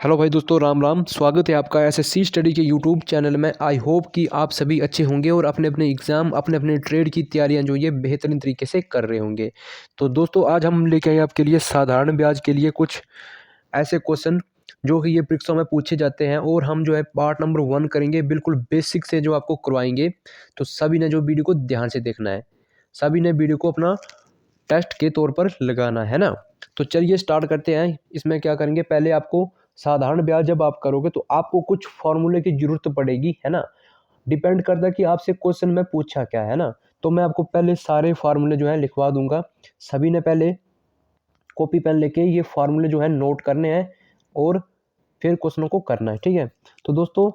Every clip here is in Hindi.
हेलो भाई दोस्तों, राम राम। स्वागत है आपका एसएससी स्टडी के यूट्यूब चैनल में। आई होप कि आप सभी अच्छे होंगे और अपने अपने एग्ज़ाम अपने अपने ट्रेड की तैयारियां जो ये बेहतरीन तरीके से कर रहे होंगे। तो दोस्तों, आज हम लेके आए आपके लिए साधारण ब्याज के लिए कुछ ऐसे क्वेश्चन जो कि ये परीक्षाओं में पूछे जाते हैं, और हम जो है पार्ट नंबर 1 करेंगे, बिल्कुल बेसिक से जो आपको करवाएंगे। तो सभी ने जो वीडियो को ध्यान से देखना है, सभी ने वीडियो को अपना टेस्ट के तौर पर लगाना है ना। तो चलिए स्टार्ट करते हैं। इसमें क्या करेंगे, पहले आपको साधारण ब्याज जब आप करोगे तो आपको कुछ फॉर्मूले की जरूरत पड़ेगी, है ना। डिपेंड करता है कि आपसे क्वेश्चन में पूछा क्या है ना। तो मैं आपको पहले सारे फार्मूले जो है लिखवा दूंगा। सभी ने पहले कॉपी पेन लेके ये फार्मूले जो है नोट करने हैं और फिर क्वेश्चनों को करना है, ठीक है। तो दोस्तों,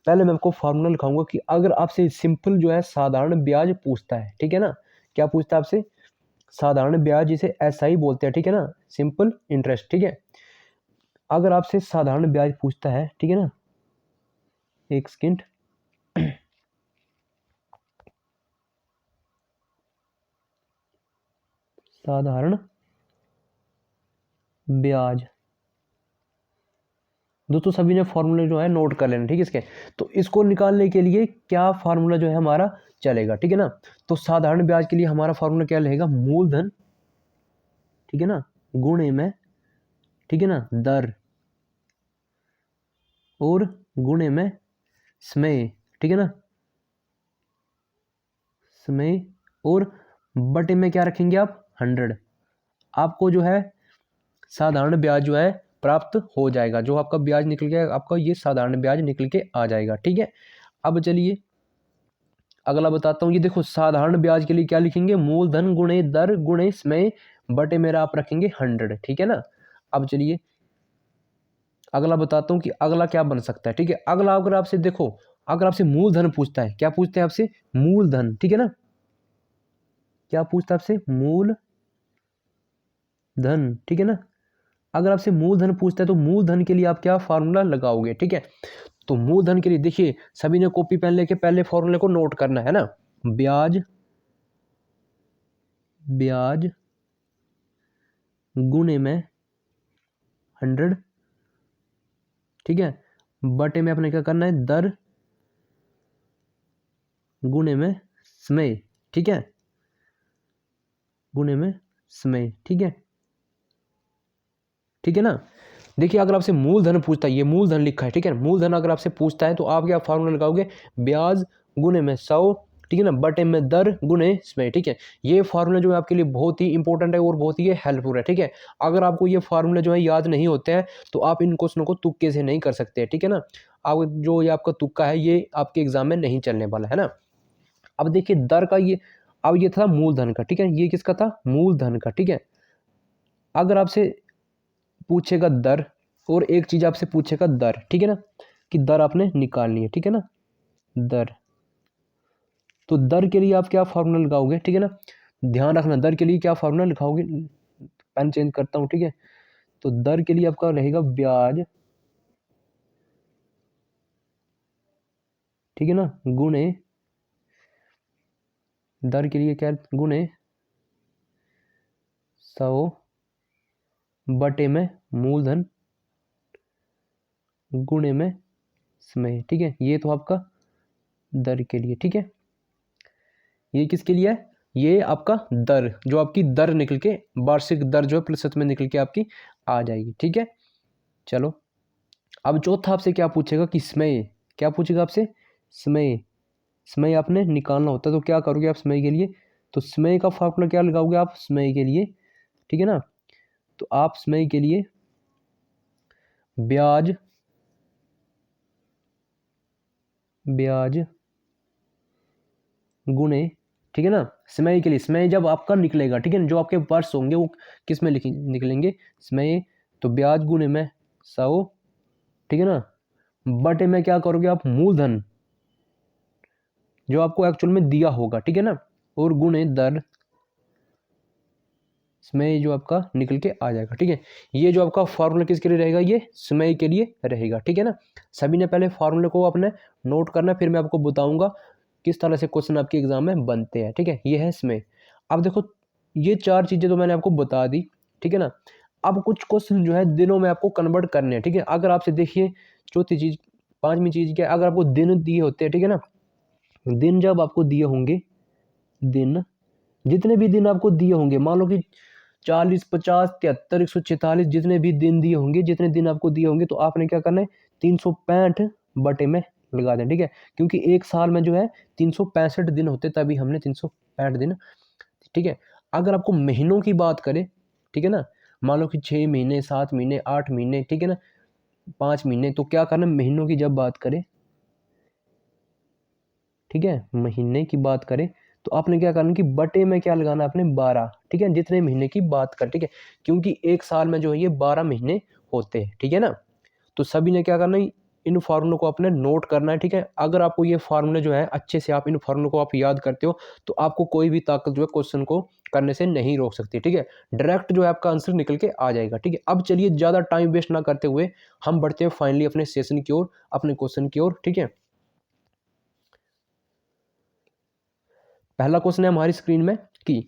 पहले मैं आपको फार्मूला लिखाऊंगा कि अगर आपसे सिंपल जो है साधारण ब्याज पूछता है, ठीक है ना। क्या पूछता है आपसे? साधारण ब्याज, जिसे एसआई बोलते हैं, ठीक है ना, सिंपल इंटरेस्ट, ठीक है। अगर आपसे साधारण ब्याज पूछता है, ठीक है ना, एक सेकंड। साधारण ब्याज, दोस्तों सभी ने फॉर्मूले जो है नोट कर लेना, ठीक है इसके। तो इसको निकालने के लिए क्या फार्मूला जो है हमारा चलेगा, ठीक है ना। तो साधारण ब्याज के लिए हमारा फार्मूला क्या रहेगा? मूलधन, ठीक है ना, गुणे में, ठीक है ना, दर, और गुणे में समय, ठीक है ना, समय, और बटे में क्या रखेंगे आप? 100। आपको जो है साधारण ब्याज जो है प्राप्त हो जाएगा। जो आपका ब्याज निकल गया, आपका ये साधारण ब्याज निकल के आ जाएगा, ठीक है। अब चलिए अगला बताता हूँ। ये देखो, साधारण ब्याज के लिए क्या लिखेंगे? मूलधन गुणे दर गुणे समय बटे मेरा आप रखेंगे 100, ठीक है ना। अब चलिए अगला बताता हूँ कि अगला क्या बन सकता है, ठीक है। अगला अगर आपसे देखो, अगर आपसे मूलधन पूछता है, क्या पूछते हैं आपसे? मूलधन, ठीक है ना। क्या पूछता है आपसे? मूल धन, ठीक है ना। अगर आपसे मूलधन पूछता है तो मूलधन के लिए आप क्या फार्मूला लगाओगे, ठीक है। तो मूलधन के लिए देखिए, सभी ने कॉपी पेन लेके पहले फॉर्मूले को नोट करना है ना। ब्याज, ब्याज गुणे में 100, ठीक है, बटे में अपने क्या करना है? दर गुणे में समय, ठीक है, गुणे में समय, ठीक है, ठीक है ना। देखिए अगर आपसे मूलधन पूछता है, ये मूलधन लिखा है, ठीक है। मूलधन अगर आपसे पूछता है तो आप क्या फार्मूला लगाओगे? ब्याज गुणे में 100, ठीक है ना, बटे में दर गुणे समय, ठीक है। ये फार्मूला जो है आपके लिए बहुत ही इंपॉर्टेंट है और बहुत ही हेल्पफुल है, ठीक है। अगर आपको ये फार्मूला जो है याद नहीं होते हैं तो आप इन क्वेश्चनों को तुक्के से नहीं कर सकते, ठीक है ना। आप जो ये आपका तुक्का है ये आपके एग्जाम में नहीं चलने वाला है ना। अब देखिए दर का ये, अब ये था मूलधन का, ठीक है, ये किसका था? मूलधन का, ठीक है। अगर आपसे पूछेगा दर, और एक चीज आपसे पूछेगा दर, ठीक है ना, कि दर आपने निकालनी है, ठीक है ना, दर। तो दर के लिए आप क्या फार्मूला लगाओगे, ठीक है ना। ध्यान रखना, दर के लिए क्या फार्मूला लिखाओगे। पेन चेंज करता हूं, ठीक है। तो दर के लिए आपका रहेगा ब्याज, ठीक है ना, गुणे, दर के लिए क्या? गुणे 100 बटे में मूलधन गुणे में समय, ठीक है। ये तो आपका दर के लिए, ठीक है। ये किसके लिए है? ये आपका दर, जो आपकी दर निकल के, वार्षिक दर जो है प्रतिशत में निकल के आपकी आ जाएगी, ठीक है। चलो अब चौथा आपसे क्या पूछेगा कि समय, क्या पूछेगा आपसे? समय, समय आपने निकालना होता है तो क्या करोगे आप समय के लिए? तो समय का फॉर्मूला क्या लगाओगे आप समय के लिए, ठीक है ना। तो आप समय के लिए ब्याज, ब्याज गुणे, ठीक है ना, समय के लिए, समय जब आपका निकलेगा, ठीक है ना, जो आपके वर्ष होंगे वो किस में निकलेंगे? समय। तो ब्याज गुणे में 100, ठीक है ना, बटे में क्या करोगे आप? मूलधन जो आपको एक्चुअल में दिया होगा, ठीक है ना, और गुणे दर, समय जो आपका निकल के आ जाएगा, ठीक है। ये जो आपका फार्मूला किसके लिए रहेगा? ये समय के लिए रहेगा, ठीक है ना। सभी ने पहले फार्मूले को अपने नोट करना, फिर मैं आपको बताऊंगा किस तरह से क्वेश्चन आपके एग्जाम में बनते हैं, ठीक है। ये है समय। अब देखो, ये चार चीजें तो मैंने आपको बता दी, ठीक है ना। अब कुछ क्वेश्चन जो है दिनों में आपको कन्वर्ट करने हैं, ठीक है। अगर आपसे देखिए चौथी चीज, पांचवी चीज क्या है, अगर आपको दिन दिए होते हैं, ठीक है ना, दिन जब आपको दिए होंगे, दिन जितने भी दिन आपको दिए होंगे, मान लो कि 40, 50, 73, 146 जितने भी दिन दिए होंगे, जितने दिन आपको दिए होंगे, तो आपने क्या करना है 365 बटे में लगा दें, ठीक है। क्योंकि एक साल में जो है 365 दिन होते, तभी हमने 365 दिन, ठीक है। अगर आपको महीनों की बात करें, ठीक है ना, मान लो कि 6 महीने, 7 महीने, 8 महीने, ठीक है ना, 5 महीने, तो क्या करना, महीनों की जब बात करें, ठीक है, महीने की बात करें, तो आपने क्या करना कि बटे में क्या लगाना, आपने 12, ठीक है, जितने महीने की बात कर, ठीक है। क्योंकि एक साल में जो है ये 12 महीने होते हैं, ठीक है ना। तो सभी ने क्या करना है, इन फार्मूलों को अपने नोट करना है, ठीक है। अगर आपको ये फार्मूले जो है अच्छे से आप इन फार्मूलों को आप याद करते हो, तो आपको कोई भी ताकत जो है क्वेश्चन को करने से नहीं रोक सकती, ठीक है। डायरेक्ट जो है आपका आंसर निकल के आ जाएगा, ठीक है। अब चलिए ज़्यादा टाइम वेस्ट ना करते हुए हम बढ़ते हैं फाइनली अपने सेशन की ओर, अपने क्वेश्चन की ओर, ठीक है। पहला क्वेश्चन है हमारी स्क्रीन में कि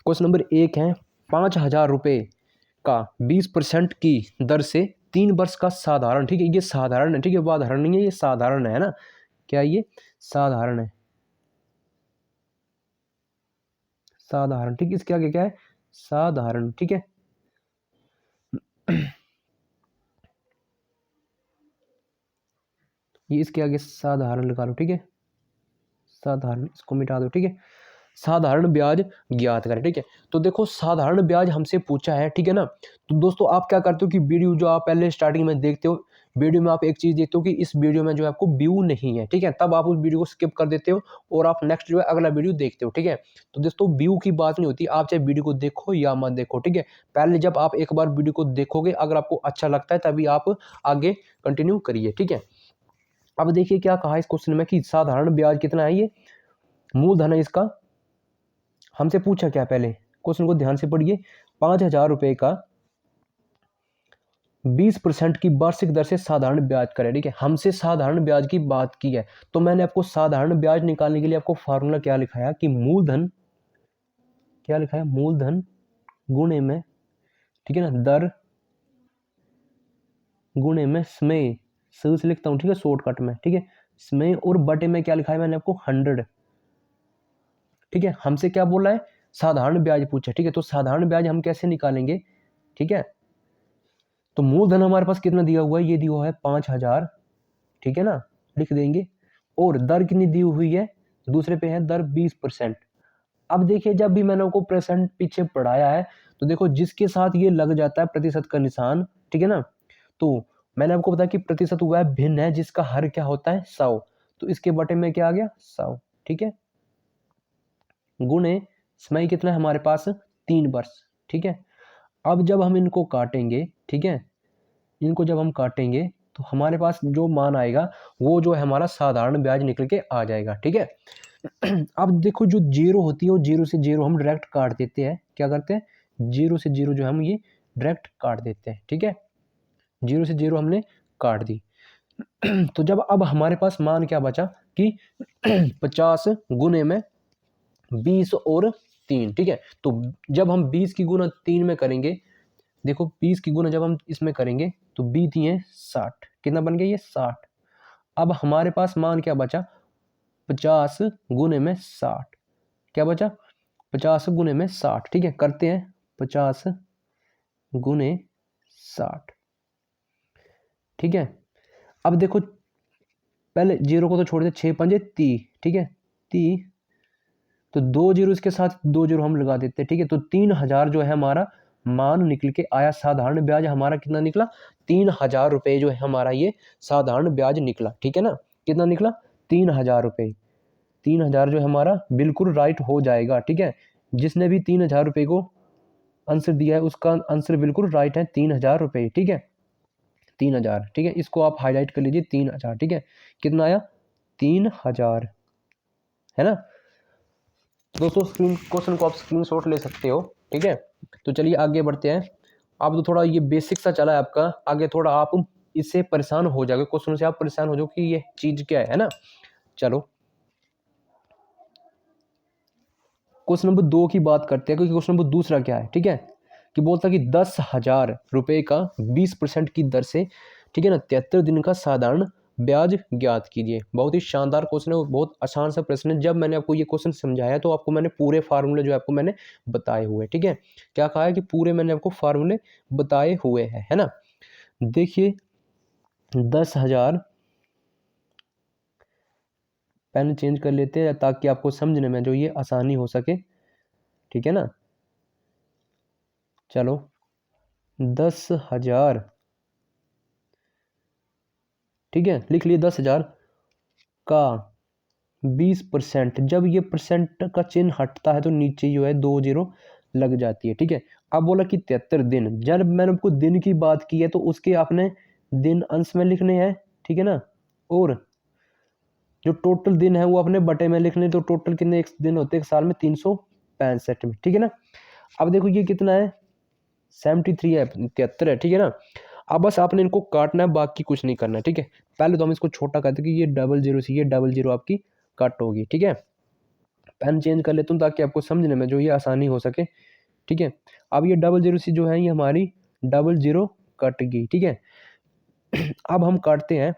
क्वेश्चन नंबर 1 है, 5,000 रुपये का 20% की दर से 3 वर्ष का साधारण, ठीक है, ये साधारण है, ठीक है, उदाहरण नहीं है, ये साधारण है ना, क्या ये साधारण है, साधारण, ठीक है, इसके आगे क्या है, साधारण, ठीक है। ये इसके आगे साधारण लगा लो, ठीक है, साधारण, इसको मिटा दो, ठीक है। साधारण ब्याज ज्ञात करें, ठीक है। तो देखो साधारण ब्याज हमसे पूछा है, ठीक है ना। तो दोस्तों आप क्या करते हो कि वीडियो जो आप पहले स्टार्टिंग में देखते हो, वीडियो में आप एक चीज देखते हो कि इस वीडियो में जो है आपको व्यू नहीं है, ठीक है, तब आप उस वीडियो को स्किप कर देते हो और आप नेक्स्ट जो है अगला वीडियो देखते हो, ठीक है। तो दोस्तों व्यू की बात नहीं होती, आप चाहे वीडियो को देखो या मत देखो, ठीक है। पहले जब आप एक बार वीडियो को देखोगे, अगर आपको अच्छा लगता है तभी आप आगे कंटिन्यू करिए, ठीक है। अब देखिए क्या कहा इस क्वेश्चन में कि साधारण ब्याज कितना है, ये मूलधन है इसका, हमसे पूछा क्या, पहले क्वेश्चन को ध्यान से पढ़िए, 5,000 रुपये का 20% की वार्षिक दर से साधारण ब्याज करें, ठीक है। हमसे साधारण ब्याज की बात की है, तो मैंने आपको साधारण ब्याज निकालने के लिए आपको फार्मूला क्या लिखाया कि मूलधन, क्या लिखा है, मूलधन गुणे में, ठीक है ना, दर गुणे में समय, सही से लिखता हूं, ठीक है, शॉर्टकट में, ठीक है, समय, और बटे में क्या लिखा है मैंने आपको 100, ठीक है। हमसे क्या बोला है, साधारण ब्याज पूछा, ठीक है। तो साधारण ब्याज हम कैसे निकालेंगे, ठीक है। तो मूलधन हमारे पास कितना दिया हुआ है, ये दिया हुआ है 5,000, ठीक है ना, लिख देंगे। और दर कितनी दी हुई है, दूसरे पे है दर 20%। अब देखिए जब भी मैंने आपको परसेंट पीछे पढ़ाया है, तो देखो जिसके साथ ये लग जाता है प्रतिशत का निशान, ठीक है ना, तो मैंने आपको बताया कि प्रतिशत वह भिन्न है जिसका हर क्या होता है 100, तो इसके बटे में क्या आ गया 100, ठीक है, गुणे समय कितना है हमारे पास 3 वर्ष, ठीक है। अब जब हम इनको काटेंगे, ठीक है, इनको जब हम काटेंगे तो हमारे पास जो मान आएगा वो जो है हमारा साधारण ब्याज निकल के आ जाएगा, ठीक है। अब देखो जो जीरो होती है वो जीरो से जीरो हम डायरेक्ट काट देते हैं, क्या करते हैं, जीरो से जीरो जो हम ये डायरेक्ट काट देते हैं, ठीक है, जीरो से जीरो हमने काट दी। तो जब अब हमारे पास मान क्या बचा कि 50 गुने में 20 और 3, ठीक है। तो जब हम 20 की गुना 3 में करेंगे, देखो 20 की गुना जब हम इसमें करेंगे तो 20 दिए 60, कितना बन गया ये 60। अब हमारे पास मान क्या बचा, 50 गुने में 60, क्या बचा, 50 गुने में 60, ठीक है, करते हैं 50 गुने 60, ठीक है। अब देखो पहले जीरो को तो छोड़ दे, 6 पंजे 30, ठीक है, 30, तो 2 जीरो इसके साथ 2 जीरो हम लगा देते हैं, ठीक है। तो 3,000 जो है हमारा मान निकल के आया, साधारण ब्याज हमारा कितना निकला, 3,000 रुपये जो है हमारा ये साधारण ब्याज निकला, ठीक है ना, कितना निकला 3,000 रुपये, 3,000 जो है हमारा बिल्कुल राइट हो जाएगा, ठीक है। जिसने भी 3,000 रुपये को आंसर दिया है उसका आंसर बिल्कुल राइट है, 3,000 रुपये, ठीक है, 3,000, ठीक है, इसको आप हाईलाइट कर लीजिए, 3,000, ठीक है, कितना आया 3,000, है ना। दोस्तों स्क्रीन क्वेश्चन को आप स्क्रीनशॉट ले सकते हो, ठीक है। तो चलिए आगे बढ़ते हैं। आप तो थोड़ा ये बेसिक सा चला है आपका, आगे थोड़ा आप इससे परेशान हो जाओगे, क्वेश्चन से आप परेशान हो जाओ कि ये चीज क्या है ना। चलो क्वेश्चन नंबर 2 की बात करते हैं, क्योंकि क्वेश्चन नंबर दूसरा क्या है, ठीक है। कि बोलता कि 10,000 रुपये का 20% की दर से, ठीक है ना, 73 दिन का साधारण ब्याज ज्ञात कीजिए। बहुत ही शानदार क्वेश्चन है और बहुत आसान सा प्रश्न है। जब मैंने आपको ये क्वेश्चन समझाया तो आपको मैंने पूरे फार्मूले जो आपको मैंने बताए हुए, ठीक है, क्या कहा है कि पूरे मैंने आपको फार्मूले बताए हुए हैं, है ना। देखिए 10,000, पेन चेंज कर लेते हैं ताकि आपको समझने में जो ये आसानी हो सके, ठीक है ना। चलो 10,000, ठीक है, लिख लिए 10,000 का 20%। जब ये परसेंट का चिन्ह हटता है तो नीचे जो है 2 जीरो लग जाती है, ठीक है। अब बोला कि 73 दिन, जब मैंने आपको दिन की बात की है तो उसके आपने दिन अंश में लिखने हैं, ठीक है ना, और जो टोटल दिन है वो अपने बटे में लिखने। तो टोटल कितने एक दिन होते हैं एक साल में? 365 में, ठीक है ना। अब देखो ये कितना है? 73 है, 73 है, ठीक है ना। अब बस आपने इनको काटना है, बाकी कुछ नहीं करना है, ठीक है। पहले तो हम इसको छोटा करते हैं कि ये डबल जीरो से ये डबल जीरो आपकी कट होगी, ठीक है। पेन चेंज कर लेता हूँ ताकि आपको समझने में जो ये आसानी हो सके, ठीक है। अब ये डबल जीरो से जो है ये हमारी डबल जीरो कट गई, ठीक है। अब हम काटते हैं,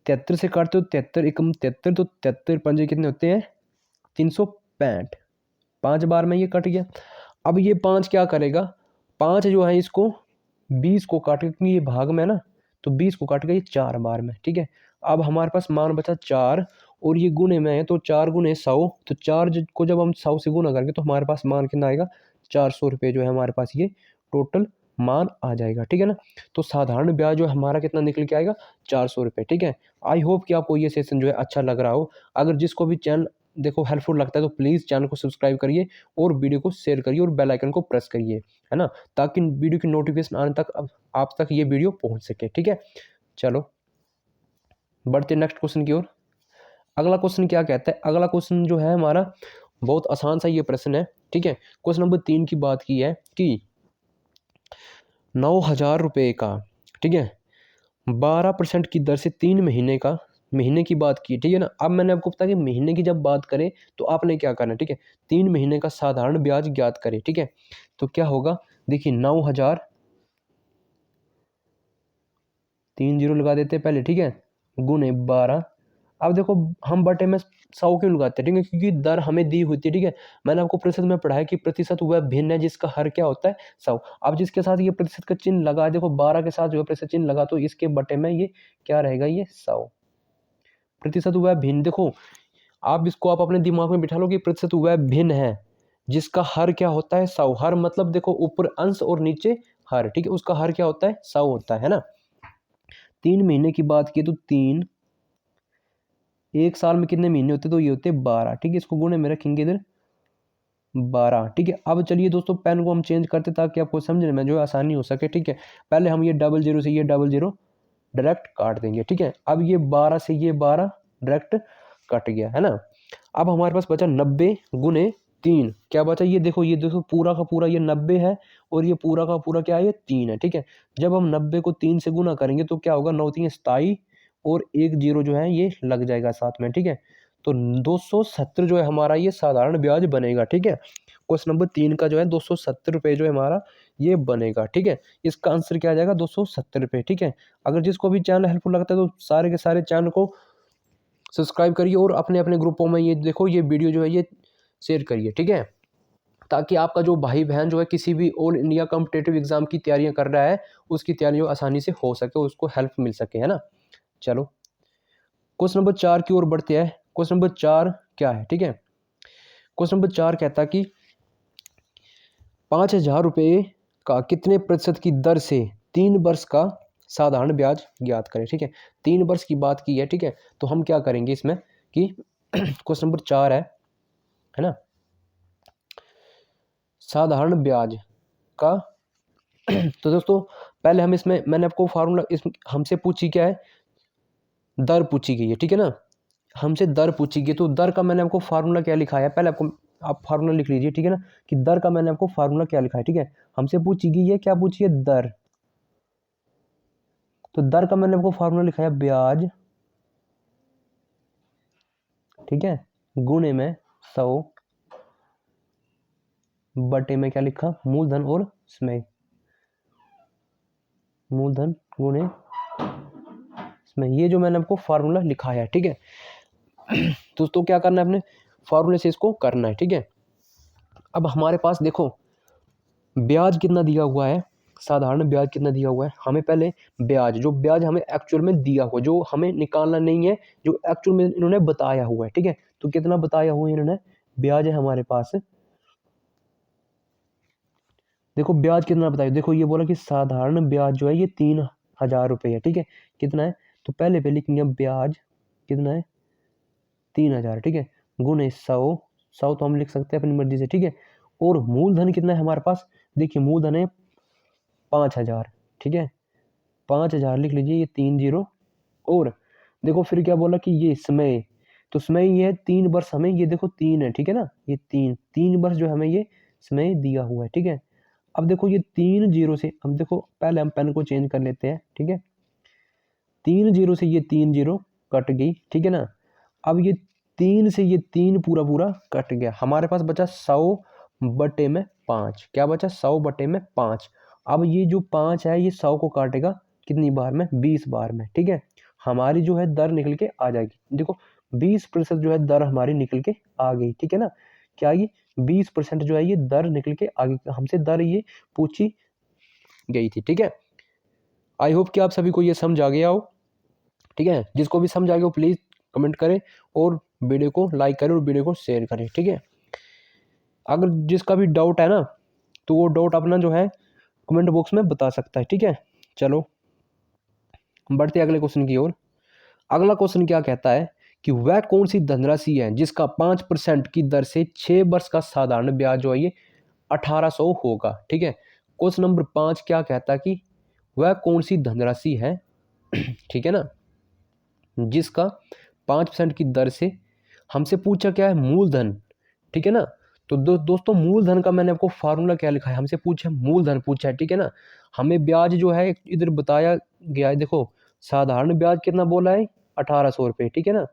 73 से काटते हो 73 एकम 73, तो 73 पंजे कितने होते हैं? 365, 5 बार में ये कट गया। अब ये 5 क्या करेगा? 5 जो है इसको 20 को काट के, क्योंकि ये भाग में है ना, तो 20 को काट के ये 4 बार में, ठीक है। अब हमारे पास मान बचा 4, और ये गुणे में है तो 4 गुणे 100, तो 4 को जब हम 100 से गुना करेंगे तो हमारे पास मान कितना आएगा? 400 रुपये जो है हमारे पास ये टोटल मान आ जाएगा, ठीक है ना। तो साधारण ब्याज जो हमारा कितना निकल के आएगा? 400 रुपये, ठीक है। आई होप कि आपको ये सेशन जो है अच्छा लग रहा हो। अगर जिसको भी चैनल देखो हेल्पफुल लगता है तो प्लीज़ चैनल को सब्सक्राइब करिए और वीडियो को शेयर करिए और बेल आइकन को प्रेस करिए, है ना, ताकि वीडियो की नोटिफिकेशन आने तक आप तक ये वीडियो पहुंच सके, ठीक है। चलो बढ़ते नेक्स्ट क्वेश्चन की ओर। अगला क्वेश्चन क्या कहता है? अगला क्वेश्चन जो है हमारा बहुत आसान सा ये प्रश्न है, ठीक है। क्वेश्चन नंबर 3 की बात की है कि 9,000 रुपये का, ठीक है, 12% की दर से 3 महीने का, महीने की बात की, ठीक है ना। अब मैंने आपको बताया कि महीने की जब बात करें तो आपने क्या करना है, ठीक है, 3 महीने का साधारण ब्याज ज्ञात करें, ठीक है। तो क्या होगा? देखिए 9,000, 3 जीरो लगा देते हैं पहले, ठीक है, गुने 12। अब देखो हम बटे में 100 क्यों लगाते हैं, ठीक है, क्योंकि दर हमें दी हुई थी, ठीक है। मैंने आपको प्रतिशत में पढ़ाया कि प्रतिशत वह भिन्न है जिसका हर क्या होता है? 100। अब जिसके साथ ये प्रतिशत का चिन्ह लगा है, देखो 12 के साथ जो है प्रतिशत चिन्ह लगा, तो इसके बटे में ये क्या रहेगा? ये 100। प्रतिशत वह भिन्न, देखो आप इसको आप अपने दिमाग में बिठा लो कि प्रतिशत वह भिन्न है जिसका हर क्या होता है? 100। हर मतलब देखो ऊपर अंश और नीचे हर, ठीक है, उसका हर क्या होता है? 100 होता है ना। 3 महीने की बात की तो 3, एक साल में कितने महीने होते? तो ये होते 12, ठीक है। इसको गुणे में रखेंगे इधर 12, ठीक है। अब चलिए दोस्तों पेन को हम चेंज करते ताकि आपको समझने में जो है आसानी हो सके, ठीक है। पहले हम ये डबल जीरो से ये डबल जीरो डायरेक्ट काट देंगे, ठीक है। अब ये 12 से ये 12 डायरेक्ट कट गया, है ना। अब हमारे पास बचा 90 गुने 3, क्या बचा? ये देखो पूरा का पूरा ये 90 है और ये पूरा का पूरा क्या है? ये 3 है, ठीक है। जब हम 90 को 3 से गुना करेंगे तो क्या होगा? 9 3 27, और एक जीरो जो है ये लग जाएगा साथ में, ठीक है। तो 270 जो है हमारा ये साधारण ब्याज बनेगा, ठीक है। क्वेश्चन नंबर 3 का जो है 270 रुपये जो है हमारा ये बनेगा, ठीक है। इसका आंसर क्या आ जाएगा? 270 रुपये, ठीक है। अगर जिसको भी चैनल हेल्पफुल लगता है तो सारे के सारे चैनल को सब्सक्राइब करिए और अपने अपने ग्रुपों में ये देखो ये वीडियो जो है ये शेयर करिए, ठीक है, ताकि आपका जो भाई बहन जो है किसी भी ऑल इंडिया कॉम्पिटिटिव एग्जाम की तैयारियां कर रहा है उसकी तैयारी जो आसानी से हो सके, उसको हेल्प मिल सके, है ना। चलो क्वेश्चन नंबर 4 की ओर बढ़ते हैं। क्वेश्चन नंबर 4 क्या है, ठीक है। क्वेश्चन नंबर 4 कहता कि 5,000 रुपये का कितने प्रतिशत की दर से 3 वर्ष का साधारण ब्याज ज्ञात करें, ठीक है। 3 वर्ष की बात की है, ठीक है। तो हम क्या करेंगे इसमें कि क्वेश्चन नंबर 4 है ना, साधारण ब्याज का तो दोस्तों पहले हम इसमें मैंने आपको फार्मूला इस हमसे पूछी क्या है? दर पूछी गई है, ठीक है ना। हमसे दर पूछी गई तो दर का मैंने आपको फार्मूला क्या लिखा है? पहले आपको आप फार्मूला लिख लीजिए, ठीक है ना, कि दर का मैंने आपको फार्मूला क्या लिखा है, ठीक है। हमसे पूछी गई है, क्या पूछी है? दर। तो दर का मैंने आपको फार्मूला लिखा है ब्याज, ठीक है, गुणे में 100 बटे में क्या लिखा, मूलधन और समय, मूलधन गुणे समय, ये जो मैंने आपको फार्मूला लिखा है, ठीक है। दोस्तों क्या करना है, अपने फार्मूले से इसको करना है, ठीक है। अब हमारे पास देखो ब्याज कितना दिया हुआ है, साधारण ब्याज कितना दिया हुआ है, हमें पहले ब्याज, जो ब्याज हमें एक्चुअल में दिया हुआ, जो हमें निकालना नहीं है, जो एक्चुअल में इन्होंने बताया हुआ है, ठीक है। तो कितना बताया हुआ है इन्होंने, ब्याज है हमारे पास, देखो ब्याज कितना बताया, देखो ये बोला कि साधारण ब्याज जो है ये 3,000 रुपये है, ठीक है। कितना है, तो पहले पे लिखेंगे ब्याज कितना है, 3,000, ठीक है, गुणे 100, 100 तो हम लिख सकते हैं अपनी मर्जी से, ठीक है। और मूलधन कितना है हमारे पास, देखिए मूलधन है 5,000, ठीक है, 5,000 लिख लीजिए, ये 3 जीरो। और देखो फिर क्या बोला कि ये समय, तो समय ये है 3 वर्ष, हमें ये देखो 3 है, ठीक है ना, ये 3 वर्ष जो हमें ये समय दिया हुआ है, ठीक है। अब देखो ये 3 जीरो से, अब देखो पहले हम पेन को चेंज कर लेते हैं, ठीक है। 3 जीरो से ये 3 जीरो कट गई, ठीक है ना। अब ये 3 से ये 3 पूरा पूरा कट गया, हमारे पास बचा 100/5, क्या बचा, 100/5। अब ये जो 5 है ये 100 को काटेगा कितनी बार में, 20 बार में, ठीक है। हमारी जो है दर निकल के आ जाएगी, देखो 20% जो है दर हमारी निकल के आ गई, ठीक है ना। क्या ये 20% जो है ये दर निकल के आ गई, हमसे दर ये पूछी गई थी, ठीक है। आई होप कि आप सभी को ये समझ आ गया हो, ठीक है। जिसको भी समझ आ गया हो प्लीज़ कमेंट करें और वीडियो को लाइक करें और वीडियो को शेयर करें, ठीक है। अगर जिसका भी डाउट है ना, तो वो डाउट अपना जो है कमेंट बॉक्स में बता सकता है, ठीक है। चलो बढ़ते अगले क्वेश्चन की ओर। अगला क्वेश्चन क्या कहता है कि वह कौन सी धनराशि है जिसका 5% की दर से 6 वर्ष का साधारण ब्याज जो है ये 1,800 होगा, ठीक है। क्वेश्चन नंबर 5 क्या कहता है कि वह कौन सी धनराशि है, ठीक है ना, जिसका 5% की दर से, हमसे पूछा क्या है, मूलधन, ठीक है ना। तो दोस्तों मूलधन का मैंने आपको फार्मूला क्या लिखा है, हमसे पूछा मूलधन पूछा है, ठीक है ना। हमें ब्याज जो है इधर बताया गया है, देखो साधारण ब्याज कितना बोला है, 1,800 रुपये, ठीक है ना,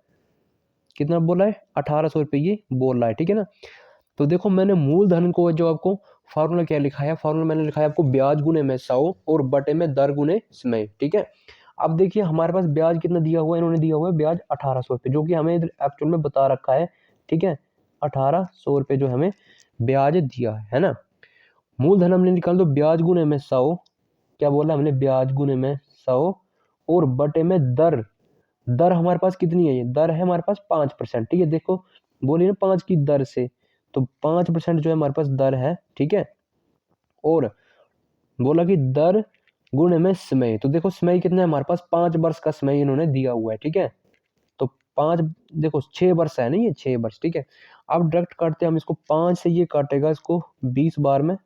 कितना बोला है, 1,800 रुपये ये बोल रहा है, ठीक है ना। तो देखो मैंने मूलधन को जो आपको फार्मूला क्या लिखा है, फार्मूला मैंने लिखा है आपको ब्याज गुने में 100 और बटे में दर गुने समय, ठीक है। अब देखिए हमारे पास ब्याज कितना दिया हुआ है, इन्होंने दिया हुआ है ब्याज 1,800 रुपये, जो कि हमें एक्चुअल में बता रखा है, ठीक है। 1,800 रुपये जो हमें ब्याज दिया है ना। मूलधन हमने निकाल दो ब्याज गुने में 100, क्या बोला हमने, ब्याज गुने में 100 और बटे में दर, दर हमारे पास कितनी है, ये दर है हमारे पास 5%, ठीक है। देखो बोलिए ना 5 की दर से, तो 5% जो है हमारे पास दर है, ठीक है। और बोला कि दर गुणे में समय, तो देखो समय कितना है हमारे पास, 5 वर्ष का समय इन्होंने दिया हुआ है, ठीक है। तो 5, देखो 6 वर्ष है ना, ये 6 वर्ष, ठीक है। अब डायरेक्ट काटते हैं हम इसको, 5 से ये काटेगा इसको 20 बार में,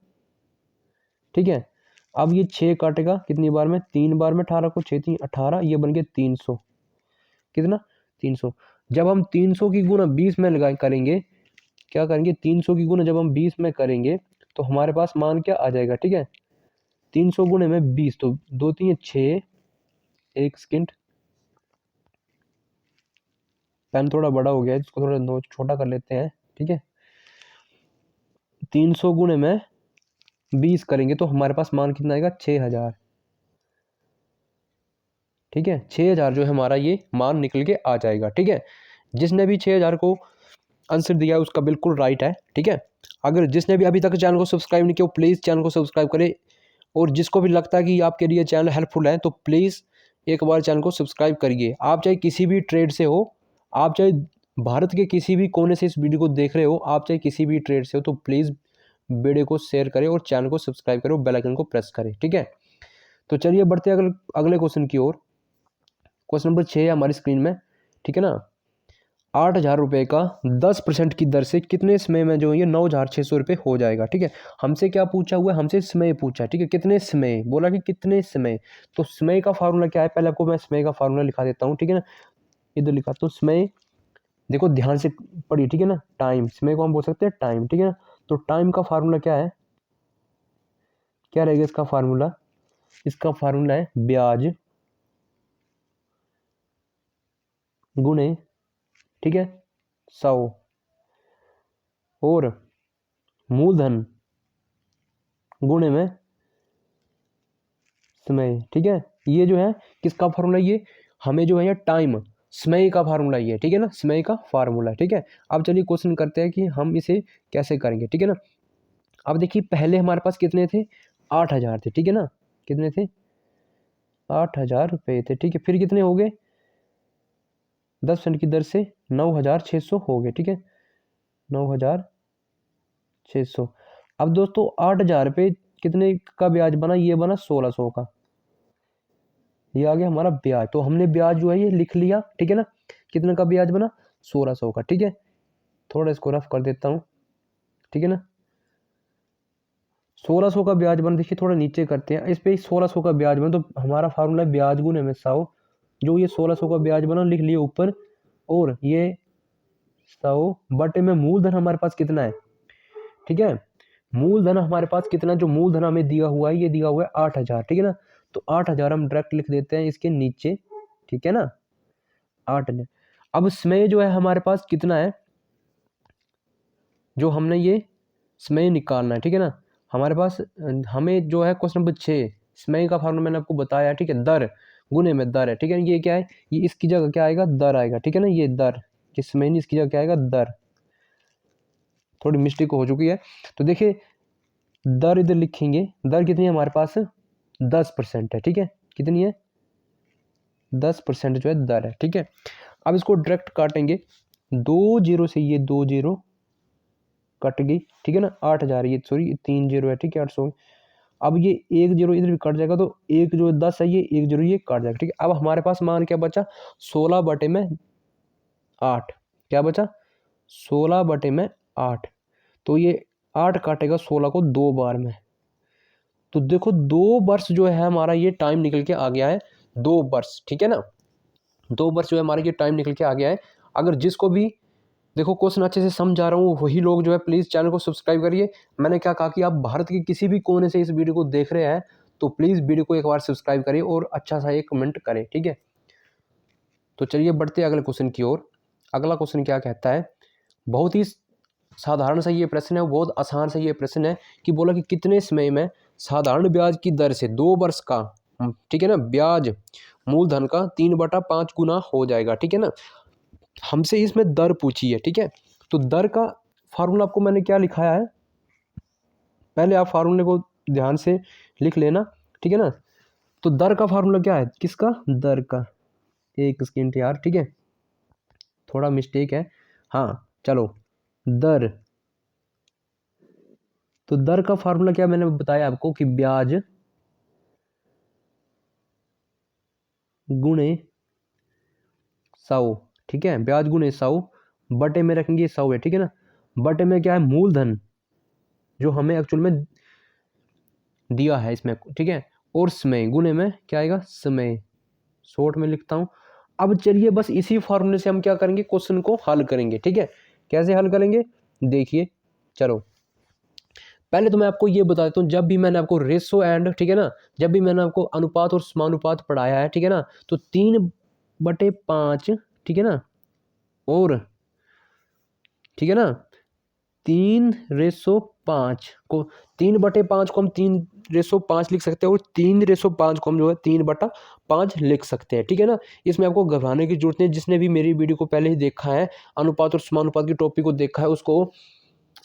ठीक है। अब ये 6 काटेगा कितनी बार में, 3 बार में, 18 को 6 3 18, ये बन गया 300, कितना, 300। जब हम 300 की गुना 20 में लगा करेंगे, क्या करेंगे, 300 की गुना जब हम 20 में करेंगे तो हमारे पास मान क्या आ जाएगा, ठीक है। 300 गुणे में 20, तो 2 3 6, एक सेकेंड, पेन थोड़ा बड़ा हो गया है, इसको थोड़ा नोच छोटा कर लेते हैं, ठीक है। 300 गुणे में 20 करेंगे तो हमारे पास मान कितना आएगा, 6,000, ठीक है। 6,000 जो है हमारा ये मान निकल के आ जाएगा, ठीक है। जिसने भी 6,000 को आंसर दिया है उसका बिल्कुल राइट है, ठीक है। अगर जिसने भी अभी तक चैनल को सब्सक्राइब नहीं किया प्लीज़ चैनल को सब्सक्राइब करें, और जिसको भी लगता है कि आपके लिए चैनल हेल्पफुल है तो प्लीज़ एक बार चैनल को सब्सक्राइब करिए। आप चाहे किसी भी ट्रेड से हो, आप चाहे भारत के किसी भी कोने से इस वीडियो को देख रहे हो, आप चाहे किसी भी ट्रेड से हो, तो प्लीज़ वीडियो को शेयर करें और चैनल को सब्सक्राइब करें और बेल आइकन को प्रेस करें, ठीक है। तो चलिए बढ़ते हैं अगले क्वेश्चन की ओर। क्वेश्चन नंबर 6 है हमारी स्क्रीन में, ठीक है ना। 8,000 रुपये का 10% की दर से कितने समय में जो ये 9,600 रुपये हो जाएगा, ठीक है। हमसे क्या पूछा हुआ है, हमसे समय पूछा है, ठीक है। कितने समय बोला कि कितने समय, तो समय का फार्मूला क्या है, पहले आपको मैं समय का फार्मूला लिखा देता हूँ, ठीक है ना। इधर लिखा तो समय, देखो ध्यान से पढ़िए, ठीक है ना। टाइम, समय को हम बोल सकते हैं टाइम, ठीक है ना। तो टाइम का फार्मूला क्या है, क्या रहेगा इसका फार्मूला, इसका फार्मूला है ब्याज गुणे, ठीक है, 100 और मूलधन गुणे में समय, ठीक है। ये जो है किसका फार्मूला, ये हमें जो है ये टाइम समय का फार्मूला ये, ठीक है ना, समय का फार्मूला, ठीक है। अब चलिए क्वेश्चन करते हैं कि हम इसे कैसे करेंगे, ठीक है ना। अब देखिए पहले हमारे पास कितने थे, 8,000 थे, ठीक है ना, कितने थे, 8,000 रुपये थे, ठीक है। फिर कितने हो गए, 10% की दर से 9,600 हो गए, ठीक है, 9,600। अब दोस्तों 8,000 रुपये कितने का ब्याज बना, ये बना 1,600 का, ये आ गया हमारा ब्याज। तो हमने ब्याज जो है ये लिख लिया, ठीक है ना, कितने का ब्याज बना, 1,600 का, ठीक है। थोड़ा इसको रफ कर देता हूँ, ठीक है ना, 1,600 का ब्याज बना। देखिए थोड़ा नीचे करते हैं, इस पे 1,600 का ब्याज बना, तो हमारा फार्मूला है ब्याज गुने में 100। जो ये 1,600 का ब्याज बना लिख लिए ऊपर, और ये 100 बटे में मूलधन हमारे पास कितना है, ठीक है। मूलधन हमारे पास कितना, जो मूलधन हमें दिया हुआ है, ये दिया हुआ है 8,000, ठीक है ना। तो 8,000 हम डायरेक्ट लिख देते हैं इसके नीचे, ठीक है ना, 8 ने। अब इसमें जो है हमारे पास कितना है, जो हमने ये समय निकालना है, ठीक है ना। हमारे पास हमें जो है क्वेश्चन नंबर 6, समय का फार्मूला मैंने आपको बताया, ठीक है, दर गुने में दर है, ठीक है। ये क्या है, ये इसकी जगह क्या आएगा, दर आएगा, ठीक है ना, ये दर, ये समय नहीं, इसकी जगह क्या आएगा, दर। थोड़ी मिस्टेक हो चुकी है, तो देखिए दर इधर लिखेंगे, दर कितनी है हमारे पास, 10% है, ठीक है, कितनी है, 10% जो है दर है, ठीक है। अब इसको डायरेक्ट काटेंगे, 2 जीरो से ये 2 जीरो कट गई, ठीक है ना, 8,000, ये सॉरी 3 जीरो है, ठीक है, 800। अब ये 1 जीरो इधर भी कट जाएगा, तो एक जो 10 है, ये 1 जीरो ये कट जाएगा, ठीक है। अब हमारे पास मान क्या बचा, 16 बटे में 8, क्या बचा, 16 बटे में 8। तो ये 8 काटेगा 16 को 2 बार में, तो देखो 2 वर्ष जो है हमारा ये टाइम निकल के आ गया है, 2 वर्ष, ठीक है ना, 2 वर्ष जो है हमारा ये टाइम निकल के आ गया है। अगर जिसको भी देखो क्वेश्चन अच्छे से समझा रहा हूँ, वही लोग जो है प्लीज़ चैनल को सब्सक्राइब करिए। मैंने क्या कहा कि आप भारत के किसी भी कोने से इस वीडियो को देख रहे हैं, तो प्लीज़ वीडियो को एक बार सब्सक्राइब करिए और अच्छा सा एक कमेंट करें, ठीक है। तो चलिए बढ़ते हैं अगले क्वेश्चन की ओर। अगला क्वेश्चन क्या कहता है, बहुत ही साधारण सा ये प्रश्न है, बहुत आसान सा ये प्रश्न है कि बोला कि कितने समय में साधारण ब्याज की दर से 2 वर्ष का, ठीक है ना, ब्याज मूलधन का 3/5 गुना हो जाएगा, ठीक है ना। हमसे इसमें दर पूछी है, ठीक है। तो दर का फार्मूला आपको मैंने क्या लिखाया है, पहले आप फार्मूले को ध्यान से लिख लेना, ठीक है ना। तो दर का फार्मूला क्या है, किसका, दर का, एक सेकंड यार, ठीक है, थोड़ा मिस्टेक है, हाँ चलो, दर। तो दर का फार्मूला क्या मैंने बताया आपको कि ब्याज गुणे 100, ठीक है, ब्याज गुणे 100 बटे में रखेंगे 100 है, ठीक है ना, बटे में क्या है, मूलधन जो हमें एक्चुअल में दिया है इसमें, ठीक है, और समय गुणे में क्या आएगा, समय, शॉर्ट में लिखता हूं। अब चलिए बस इसी फॉर्मूले से हम क्या करेंगे, क्वेश्चन को हल करेंगे, ठीक है। कैसे हल करेंगे, देखिए चलो, पहले तो मैं आपको ये बता देता हूँ, जब भी मैंने आपको रेशो एंड, ठीक है ना, जब भी मैंने आपको अनुपात और समानुपात पढ़ाया है, ठीक है ना, तो 3/5, ठीक है ना, और ठीक है ना, 3/5 को, 3/5 को हम 3/5 लिख सकते हैं, और 3/5 को हम जो है 3/5 लिख सकते हैं, ठीक है ना। इसमें आपको घबराने की जरूरत नहीं, जिसने भी मेरी वीडियो को पहले ही देखा है, अनुपात और समानुपात की टॉपिक को देखा है, उसको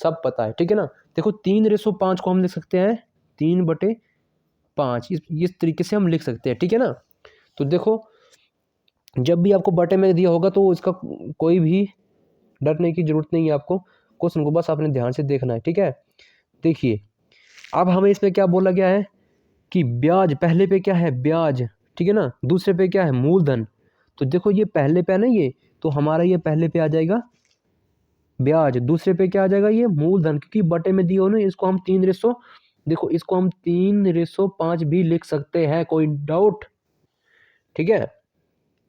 सब पता है, ठीक है ना। देखो 3/5 को हम लिख सकते हैं 3/5, इस तरीके से हम लिख सकते हैं, ठीक है ना। तो देखो जब भी आपको बटे में दिया होगा तो इसका कोई भी डरने की जरूरत नहीं है, आपको क्वेश्चन को बस आपने ध्यान से देखना है, ठीक है। देखिए अब हमें इसमें क्या बोला गया है कि ब्याज, पहले पे क्या है ब्याज, ठीक है ना, दूसरे पे क्या है मूलधन। तो देखो ये पहले पे है ना, ये तो हमारा ये पहले पे आ जाएगा ब्याज, दूसरे पे क्या आ जाएगा, ये मूलधन, क्योंकि बटे में दिया हो ना, इसको हम 3 देखो इसको हम 3/5 भी लिख सकते हैं, कोई डाउट, ठीक है,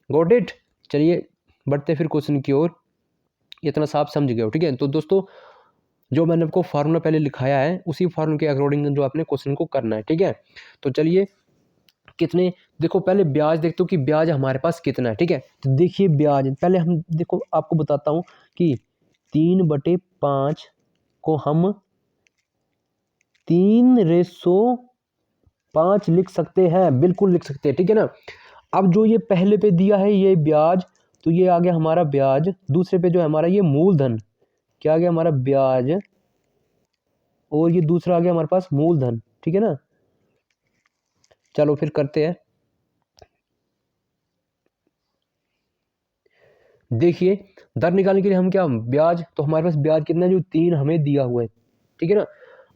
गॉट इट। चलिए बढ़ते फिर क्वेश्चन की ओर, इतना साफ समझ गए हो, ठीक है। तो दोस्तों जो मैंने आपको फार्मूला पहले लिखाया है, उसी फार्मूले के अकॉर्डिंग जो आपने क्वेश्चन को करना है, ठीक है। तो चलिए कितने, देखो पहले ब्याज देखते हो कि ब्याज हमारे पास कितना है, ठीक है। तो देखिए ब्याज पहले हम, देखो आपको बताता हूँ कि 3/5 को हम 3/5 लिख सकते हैं, बिल्कुल लिख सकते हैं, ठीक है ना। अब जो ये पहले पे दिया है ये ब्याज, तो ये आ गया हमारा ब्याज। दूसरे पे जो है हमारा ये मूलधन, क्या आ गया हमारा ब्याज, और ये दूसरा आ गया हमारे पास मूलधन, ठीक है ना। चलो फिर करते हैं। देखिए दर निकालने के लिए हम क्या, ब्याज, तो हमारे पास ब्याज कितना है, जो 3 हमें दिया हुआ है, ठीक है ना।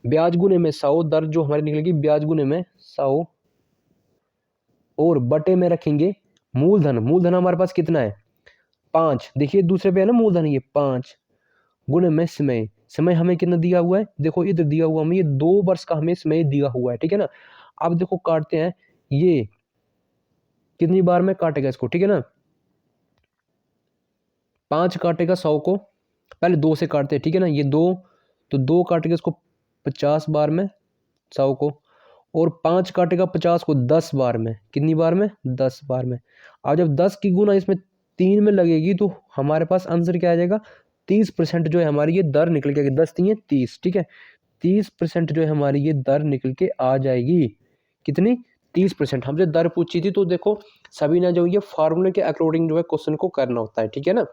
ब्याज गुने में 100, दर जो हमारी निकलेगी ब्याज गुने में 100, और बटे में रखेंगे मूलधन। मूलधन हमारे पास कितना है 5, देखिए दूसरे पे है ना मूलधन, ये 5 गुणे में समय। समय हमें कितना दिया हुआ है, देखो इधर दिया हुआ हमें ये 2 वर्ष का हमें समय दिया हुआ है, ठीक है ना। अब देखो काटते हैं, ये कितनी बार में काटेगा इसको, ठीक है ना। 5 काटेगा 100 को, पहले 2 से काटते हैं, ठीक है ना, ये 2, तो 2 काटेगा इसको 50 बार में 100 को, और 5 काटेगा 50 को 10 बार में, कितनी बार में 10 बार में। अब जब 10 की गुना इसमें 3 में लगेगी तो हमारे पास आंसर क्या आ जाएगा, 30% जो है हमारी ये दर निकल के, 10 3 30, ठीक है, 30% जो है हमारी ये दर निकल के आ जाएगी। कितनी, 30%। हमसे दर पूछी थी, तो देखो सभी ने जो ये फार्मूले के अकॉर्डिंग जो है क्वेश्चन को करना होता है, ठीक है ना।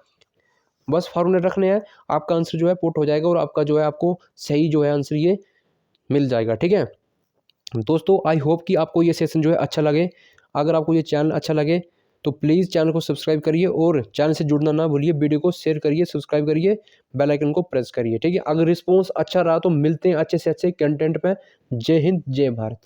बस फार्मूले रखने हैं, आपका आंसर जो है पुट हो जाएगा, और आपका जो है आपको सही जो है आंसर ये मिल जाएगा, ठीक है। दोस्तों आई होप कि आपको ये सेशन जो है अच्छा लगे। अगर आपको ये चैनल अच्छा लगे तो प्लीज़ चैनल को सब्सक्राइब करिए, और चैनल से जुड़ना ना भूलिए। वीडियो को शेयर करिए, सब्सक्राइब करिए, बेल आइकन को प्रेस करिए, ठीक है। अगर रिस्पॉन्स अच्छा रहा तो मिलते हैं अच्छे से अच्छे कंटेंट पे। जय हिंद, जय भारत।